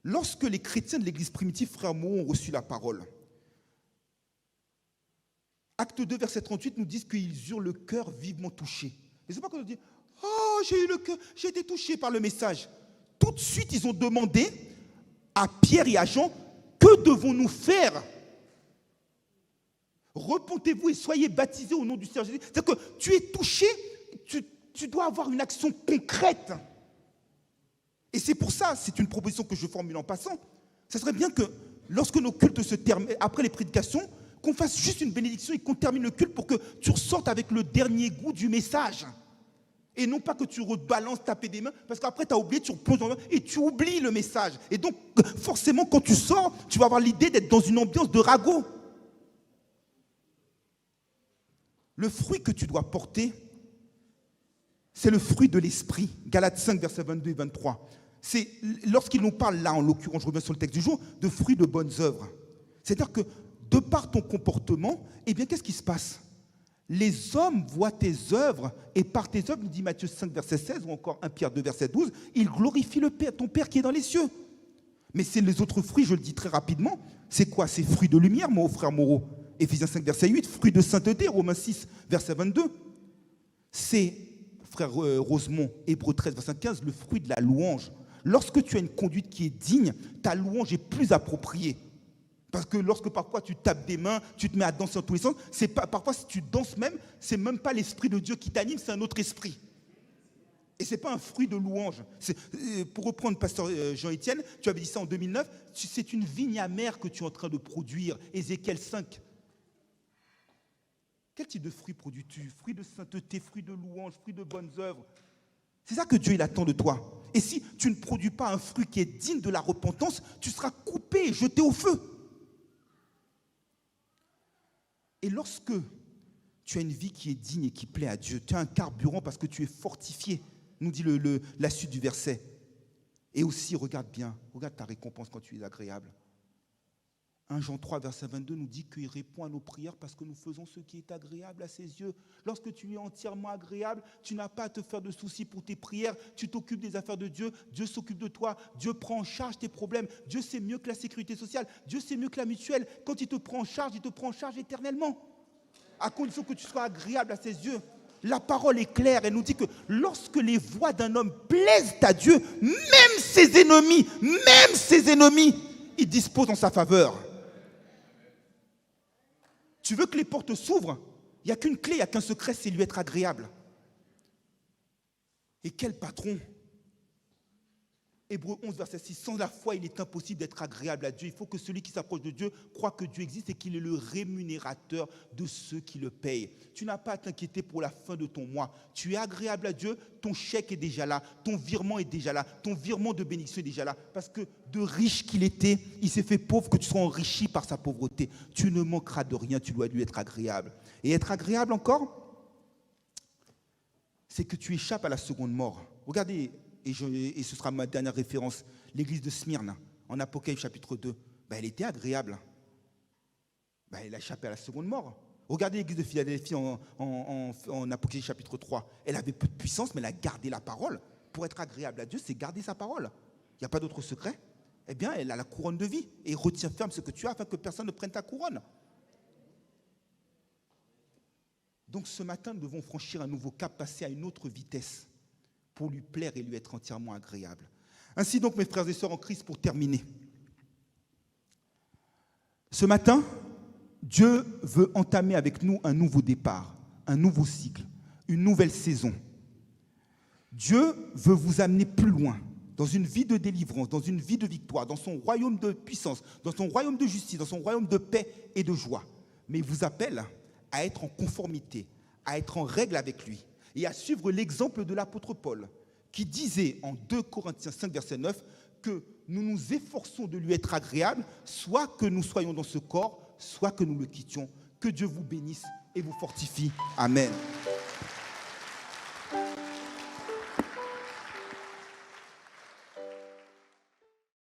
lorsque les chrétiens de l'église primitive, frère Moreau, ont reçu la parole, Acte 2, verset 38 nous disent qu'ils eurent le cœur vivement touché. Et c'est pas qu'on dit « Oh, j'ai eu le cœur, j'ai été touché par le message ». Tout de suite, ils ont demandé à Pierre et à Jean, que devons-nous faire? Repentez-vous et soyez baptisés au nom du Seigneur Jésus. C'est-à-dire que tu es touché, tu dois avoir une action concrète. Et c'est pour ça, c'est une proposition que je formule en passant, ça serait bien que lorsque nos cultes se terminent, après les prédications, qu'on fasse juste une bénédiction et qu'on termine le culte pour que tu ressortes avec le dernier goût du message. Et non pas que tu rebalances, taper des mains, parce qu'après tu as oublié, tu replonges dans le et tu oublies le message. Et donc, forcément, quand tu sors, tu vas avoir l'idée d'être dans une ambiance de ragot. Le fruit que tu dois porter, c'est le fruit de l'esprit. Galates 5, versets 22 et 23. C'est lorsqu'il nous parle là, en l'occurrence, je reviens sur le texte du jour, de fruits de bonnes œuvres. C'est-à-dire que de par ton comportement, eh bien, qu'est-ce qui se passe? Les hommes voient tes œuvres et par tes œuvres, nous dit Matthieu 5, verset 16 ou encore 1 Pierre 2, verset 12, ils glorifient le Père, ton Père qui est dans les cieux. Mais c'est les autres fruits, je le dis très rapidement, c'est quoi? C'est fruits de lumière, mon frère Moreau. Éphésiens 5, verset 8, fruits de sainteté, Romains 6, verset 22. C'est, frère Rosemont, Hébreux 13, verset 15, le fruit de la louange. Lorsque tu as une conduite qui est digne, ta louange est plus appropriée. Parce que lorsque parfois tu tapes des mains, tu te mets à danser dans tous les sens, c'est pas, parfois si tu danses même, c'est même pas l'esprit de Dieu qui t'anime, c'est un autre esprit. Et ce n'est pas un fruit de louange. Pour reprendre pasteur Jean-Étienne, tu avais dit ça en 2009, c'est une vigne amère que tu es en train de produire. Ézéchiel 5. Quel type de fruit produis-tu? Fruit de sainteté, fruit de louange, fruit de bonnes œuvres. C'est ça que Dieu il attend de toi. Et si tu ne produis pas un fruit qui est digne de la repentance, tu seras coupé et jeté au feu. Et lorsque tu as une vie qui est digne et qui plaît à Dieu, tu as un carburant parce que tu es fortifié, nous dit la suite du verset. Et aussi, regarde bien, regarde ta récompense quand tu es agréable. 1 Jean 3, verset 22 nous dit qu'il répond à nos prières parce que nous faisons ce qui est agréable à ses yeux. Lorsque tu es entièrement agréable, tu n'as pas à te faire de soucis pour tes prières. Tu t'occupes des affaires de Dieu. Dieu s'occupe de toi. Dieu prend en charge tes problèmes. Dieu sait mieux que la sécurité sociale. Dieu sait mieux que la mutuelle. Quand il te prend en charge éternellement. À condition que tu sois agréable à ses yeux. La parole est claire. Elle nous dit que lorsque les voies d'un homme plaisent à Dieu, même ses ennemis, il dispose en sa faveur. Tu veux que les portes s'ouvrent? Il n'y a qu'une clé, il n'y a qu'un secret, c'est lui être agréable. Et quel patron? Hébreux 11, verset 6. Sans la foi, il est impossible d'être agréable à Dieu. Il faut que celui qui s'approche de Dieu croit que Dieu existe et qu'il est le rémunérateur de ceux qui le payent. Tu n'as pas à t'inquiéter pour la fin de ton mois. Tu es agréable à Dieu, ton chèque est déjà là, ton virement est déjà là, ton virement de bénédiction est déjà là. Parce que de riche qu'il était, il s'est fait pauvre, que tu sois enrichi par sa pauvreté. Tu ne manqueras de rien, tu dois lui être agréable. Et être agréable encore, c'est que tu échappes à la seconde mort. Regardez, et ce sera ma dernière référence, l'église de Smyrne, en Apocalypse chapitre 2, elle était agréable. Elle a échappé à la seconde mort. Regardez l'église de Philadelphie en Apocalypse chapitre 3. Elle avait peu de puissance, mais elle a gardé la parole. Pour être agréable à Dieu, c'est garder sa parole. Il n'y a pas d'autre secret. Eh bien, elle a la couronne de vie. Et retiens ferme ce que tu as afin que personne ne prenne ta couronne. Donc ce matin, nous devons franchir un nouveau cap, passer à une autre vitesse pour lui plaire et lui être entièrement agréable. Ainsi donc, mes frères et sœurs en Christ, pour terminer. Ce matin, Dieu veut entamer avec nous un nouveau départ, un nouveau cycle, une nouvelle saison. Dieu veut vous amener plus loin, dans une vie de délivrance, dans une vie de victoire, dans son royaume de puissance, dans son royaume de justice, dans son royaume de paix et de joie. Mais il vous appelle à être en conformité, à être en règle avec lui et à suivre l'exemple de l'apôtre Paul qui disait en 2 Corinthiens 5, verset 9 que nous nous efforçons de lui être agréable, soit que nous soyons dans ce corps, soit que nous le quittions. Que Dieu vous bénisse et vous fortifie. Amen.